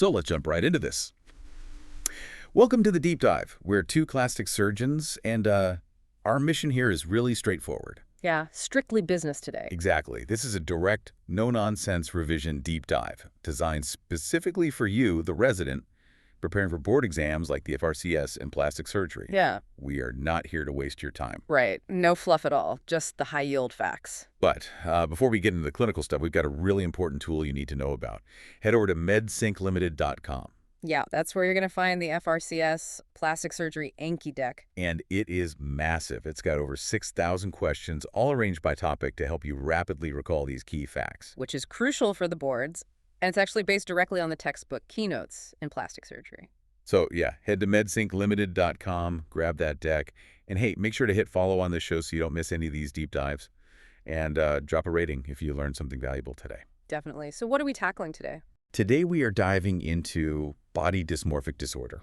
So let's jump right into this. Welcome to the Deep Dive. We're two plastic surgeons, and our mission here is really straightforward. Yeah, strictly business today. Exactly. This is a direct, no-nonsense revision deep dive designed specifically for you, the resident, preparing for board exams like the FRCS and plastic surgery. Yeah, We are not here to waste your time. right. No fluff at all. Just the high-yield facts. But before we get into the clinical stuff, we've got a really important tool you need to know about. Head over to medsynclimited.com. Yeah, that's where you're going to find the FRCS plastic surgery Anki deck. And it is massive. It's got over 6,000 questions, all arranged by topic to help you rapidly recall these key facts. Which is crucial for the boards, and it's actually based directly on the textbook Keynotes in Plastic Surgery. So yeah, head to medsynclimited.com, grab that deck, and hey, make sure to hit follow on this show so you don't miss any of these deep dives, and drop a rating if you learned something valuable today. Definitely. So what are we tackling today? Today we are diving into body dysmorphic disorder,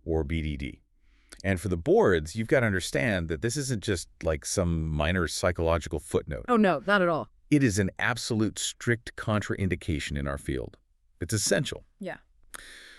or BDD. And for the boards, you've got to understand that this isn't just like some minor psychological footnote. Oh, no, not at all. It is an absolute strict contraindication in our field. It's essential. Yeah.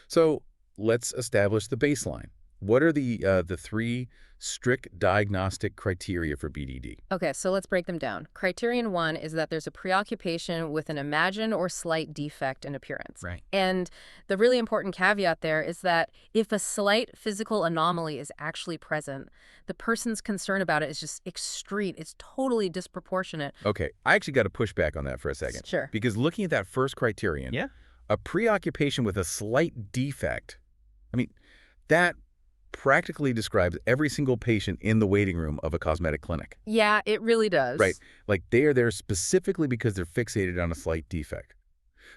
So let's establish the baseline. What are the three strict diagnostic criteria for BDD? Okay, so let's break them down. Criterion 1 is that there's a preoccupation with an imagined or slight defect in appearance. Right. And the really important caveat there is that if a slight physical anomaly is actually present, the person's concern about it is just extreme. It's totally disproportionate. Okay, I actually got to push back on that for a second. Sure. Because looking at that first criterion, a preoccupation with a slight defect, I mean, that practically describes every single patient in the waiting room of a cosmetic clinic. Yeah, it really does. Right. Like they are there specifically because they're fixated on a slight defect.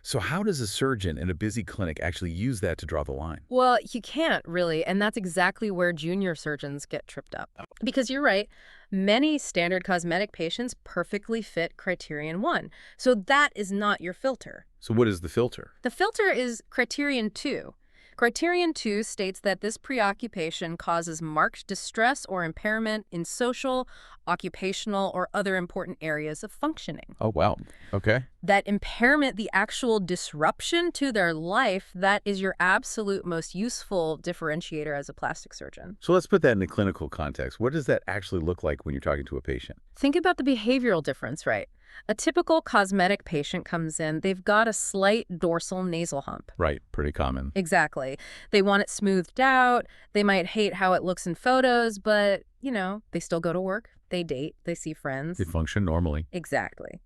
So how does a surgeon in a busy clinic actually use that to draw the line? Well, you can't really, and that's exactly where junior surgeons get tripped up. Because you're right, many standard cosmetic patients perfectly fit Criterion 1. So that is not your filter. So what is the filter? The filter is Criterion 2. Criterion 2 states that this preoccupation causes marked distress or impairment in social, occupational, or other important areas of functioning. Oh, wow. Okay. That impairment, the actual disruption to their life, that is your absolute most useful differentiator as a plastic surgeon. So let's put that in a clinical context. What does that actually look like when you're talking to a patient? Think about the behavioral difference, right? A typical cosmetic patient comes in, they've got a slight dorsal nasal hump. Right. Pretty common. Exactly. They want it smoothed out. They might hate how it looks in photos, but, they still go to work. They date. They see friends. They function normally. Exactly.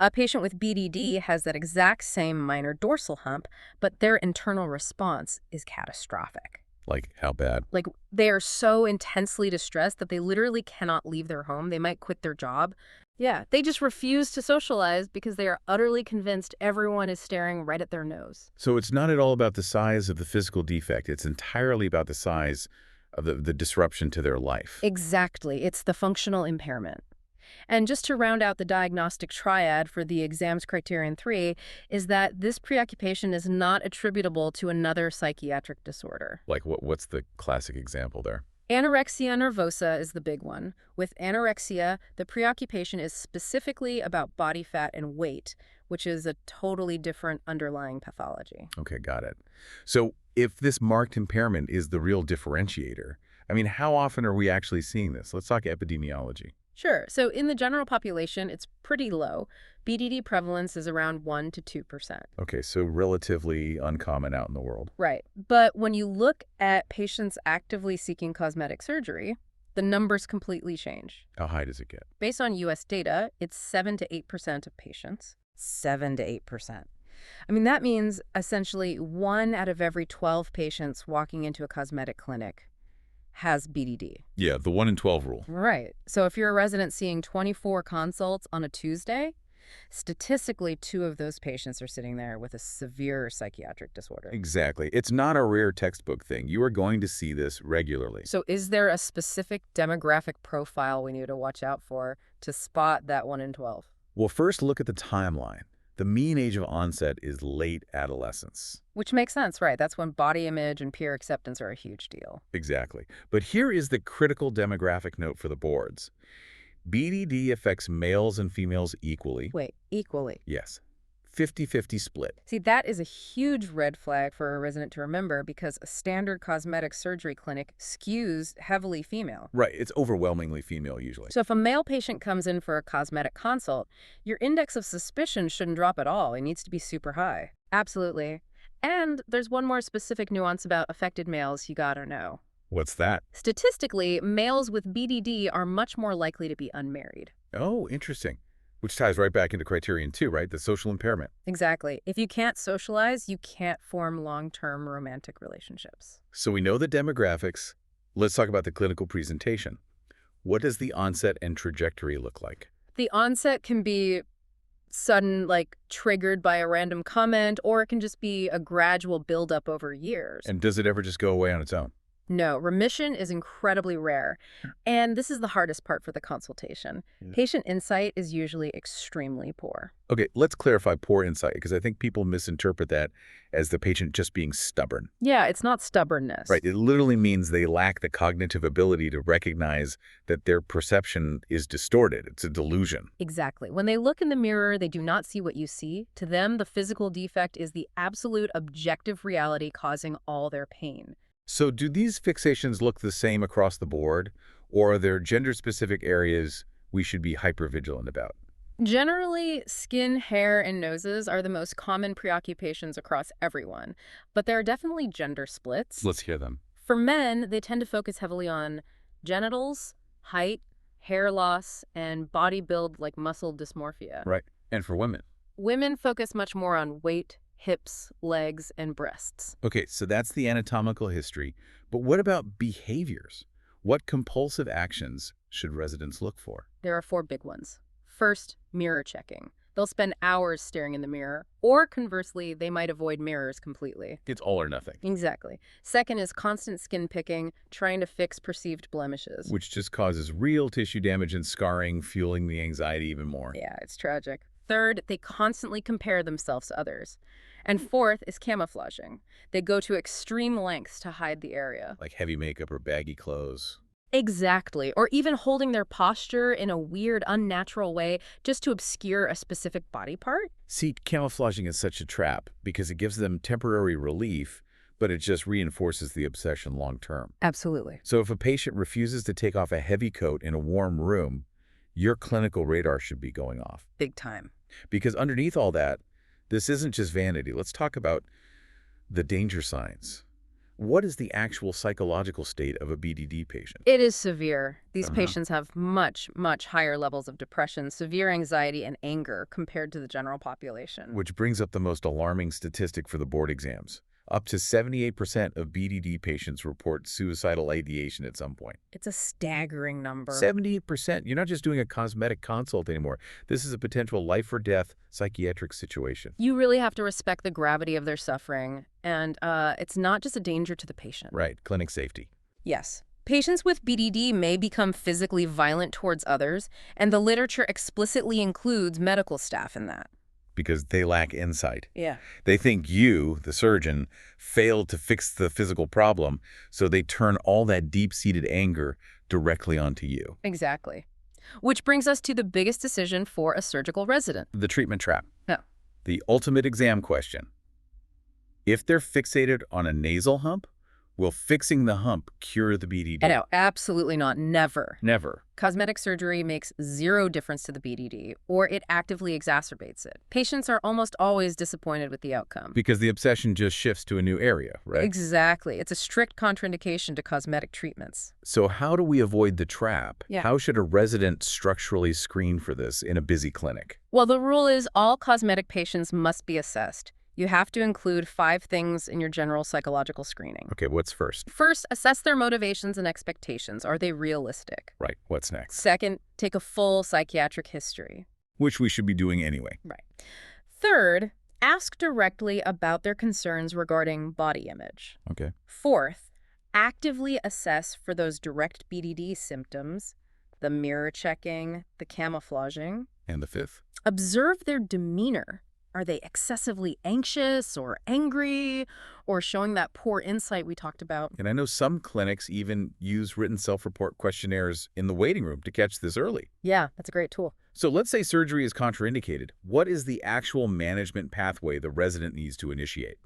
A patient with BDD has that exact same minor dorsal hump, but their internal response is catastrophic. Like how bad? Like they are so intensely distressed that they literally cannot leave their home. They might quit their job. Yeah, they just refuse to socialize because they are utterly convinced everyone is staring right at their nose. So it's not at all about the size of the physical defect. It's entirely about the size of the disruption to their life. Exactly. It's the functional impairment. And just to round out the diagnostic triad for the exams criterion 3 is that this preoccupation is not attributable to another psychiatric disorder. Like what's the classic example there? Anorexia nervosa is the big one. With anorexia, the preoccupation is specifically about body fat and weight, which is a totally different underlying pathology. Okay, got it. So if this marked impairment is the real differentiator, I mean, how often are we actually seeing this? Let's talk epidemiology. Sure. So in the general population, it's pretty low. BDD prevalence is around 1 to 2%. Okay, so relatively uncommon out in the world. Right. But when you look at patients actively seeking cosmetic surgery, the numbers completely change. How high does it get? Based on U.S. data, it's 7 to 8% of patients. 7 to 8%. I mean, that means essentially 1 out of every 12 patients walking into a cosmetic clinic has BDD. Yeah, the 1 in 12 rule. Right. So if you're a resident seeing 24 consults on a Tuesday, statistically 2 of those patients are sitting there with a severe psychiatric disorder. Exactly. It's not a rare textbook thing. You are going to see this regularly. So is there a specific demographic profile we need to watch out for to spot that 1 in 12? Well, first look at the timeline. The mean age of onset is late adolescence. Which makes sense, right? That's when body image and peer acceptance are a huge deal. Exactly. But here is the critical demographic note for the boards. BDD affects males and females equally. Wait, equally? Yes. 50-50 split. See, that is a huge red flag for a resident to remember because a standard cosmetic surgery clinic skews heavily female. Right, it's overwhelmingly female usually. So if a male patient comes in for a cosmetic consult, your index of suspicion shouldn't drop at all. It needs to be super high. Absolutely. And there's one more specific nuance about affected males you gotta know. What's that? Statistically, males with BDD are much more likely to be unmarried. Oh, interesting. Which ties right back into criterion 2, right? The social impairment. Exactly. If you can't socialize, you can't form long-term romantic relationships. So we know the demographics. Let's talk about the clinical presentation. What does the onset and trajectory look like? The onset can be sudden, like triggered by a random comment, or it can just be a gradual buildup over years. And does it ever just go away on its own? No, remission is incredibly rare. And this is the hardest part for the consultation. Patient insight is usually extremely poor. Okay, let's clarify poor insight, because I think people misinterpret that as the patient just being stubborn. Yeah, it's not stubbornness. Right, it literally means they lack the cognitive ability to recognize that their perception is distorted. It's a delusion. Exactly. When they look in the mirror, they do not see what you see. To them, the physical defect is the absolute objective reality causing all their pain. So do these fixations look the same across the board, or are there gender-specific areas we should be hypervigilant about? Generally, skin, hair, and noses are the most common preoccupations across everyone, but there are definitely gender splits. Let's hear them. For men, they tend to focus heavily on genitals, height, hair loss, and body build like muscle dysmorphia. Right. And for women? Women focus much more on weight, hips, legs, and breasts. Okay, so that's the anatomical history. But what about behaviors? What compulsive actions should residents look for? There are 4 big ones. First, mirror checking. They'll spend hours staring in the mirror, or conversely, they might avoid mirrors completely. It's all or nothing. Exactly. Second is constant skin picking, trying to fix perceived blemishes. Which just causes real tissue damage and scarring, fueling the anxiety even more. Yeah, it's tragic. Third, they constantly compare themselves to others. And fourth is camouflaging. They go to extreme lengths to hide the area. Like heavy makeup or baggy clothes. Exactly. Or even holding their posture in a weird, unnatural way just to obscure a specific body part. See, camouflaging is such a trap because it gives them temporary relief, but it just reinforces the obsession long term. Absolutely. So if a patient refuses to take off a heavy coat in a warm room, your clinical radar should be going off. Big time. Because underneath all that, this isn't just vanity. Let's talk about the danger signs. What is the actual psychological state of a BDD patient? It is severe. These patients have much, much higher levels of depression, severe anxiety, and anger compared to the general population. Which brings up the most alarming statistic for the board exams. Up to 78% of BDD patients report suicidal ideation at some point. It's a staggering number. 78%. You're not just doing a cosmetic consult anymore. This is a potential life or death psychiatric situation. You really have to respect the gravity of their suffering, and it's not just a danger to the patient. Right. Clinic safety. Yes. Patients with BDD may become physically violent towards others, and the literature explicitly includes medical staff in that. Because they lack insight. Yeah. They think you, the surgeon, failed to fix the physical problem, so they turn all that deep-seated anger directly onto you. Exactly. Which brings us to the biggest decision for a surgical resident. The treatment trap. Yeah. The ultimate exam question. If they're fixated on a nasal hump, will fixing the hump cure the BDD? No, absolutely not. Never. Never. Cosmetic surgery makes zero difference to the BDD, or it actively exacerbates it. Patients are almost always disappointed with the outcome. Because the obsession just shifts to a new area, right? Exactly. It's a strict contraindication to cosmetic treatments. So how do we avoid the trap? Yeah. How should a resident structurally screen for this in a busy clinic? Well, the rule is all cosmetic patients must be assessed. You have to include 5 things in your general psychological screening. Okay, what's first? First, assess their motivations and expectations. Are they realistic? Right, what's next? Second, take a full psychiatric history. Which we should be doing anyway. Right. Third, ask directly about their concerns regarding body image. Okay. Fourth, actively assess for those direct BDD symptoms, the mirror checking, the camouflaging. And the fifth? Observe their demeanor. Are they excessively anxious or angry or showing that poor insight we talked about? And I know some clinics even use written self-report questionnaires in the waiting room to catch this early. Yeah, that's a great tool. So let's say surgery is contraindicated. What is the actual management pathway the resident needs to initiate?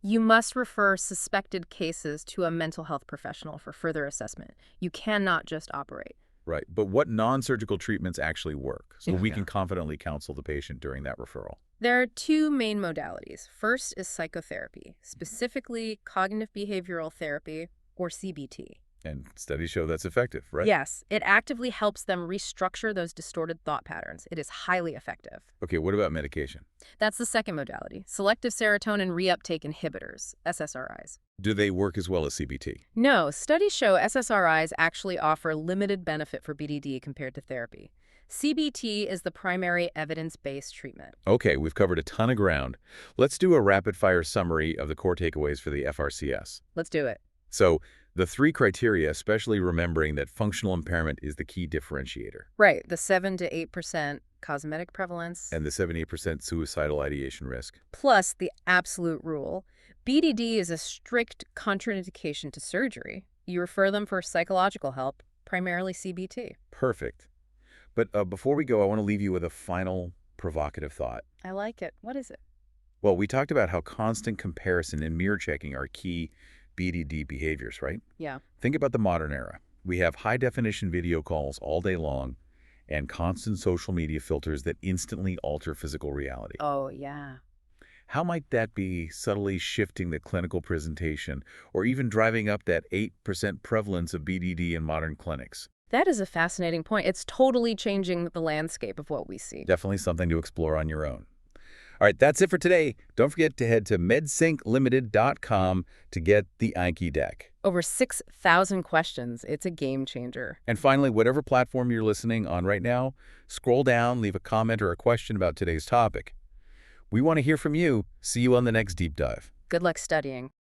You must refer suspected cases to a mental health professional for further assessment. You cannot just operate. Right, but what non-surgical treatments actually work so we Yeah. can confidently counsel the patient during that referral? There are two main modalities. First is psychotherapy, specifically cognitive behavioral therapy, or CBT. And studies show that's effective, right? Yes, it actively helps them restructure those distorted thought patterns. It is highly effective. Okay, what about medication? That's the second modality, selective serotonin reuptake inhibitors, SSRIs. Do they work as well as CBT? No, studies show SSRIs actually offer limited benefit for BDD compared to therapy. CBT is the primary evidence-based treatment. Okay, we've covered a ton of ground. Let's do a rapid-fire summary of the core takeaways for the FRCS. Let's do it. So, the three criteria, especially remembering that functional impairment is the key differentiator, Right, the 7 to 8% cosmetic prevalence, and the 78% suicidal ideation risk. plus the absolute rule. BDD is a strict contraindication to surgery. You refer them for psychological help, primarily CBT. Perfect. But before we go, I want to leave you with a final provocative thought. I like it. What is it? Well, we talked about how constant comparison and mirror checking are key BDD behaviors, right? Yeah. Think about the modern era. We have high-definition video calls all day long and constant social media filters that instantly alter physical reality. Oh, yeah. How might that be subtly shifting the clinical presentation or even driving up that 8% prevalence of BDD in modern clinics? That is a fascinating point. It's totally changing the landscape of what we see. Definitely something to explore on your own. All right, that's it for today. Don't forget to head to medsynclimited.com to get the Anki deck. Over 6,000 questions. It's a game changer. And finally, whatever platform you're listening on right now, scroll down, leave a comment or a question about today's topic. We want to hear from you. See you on the next deep dive. Good luck studying.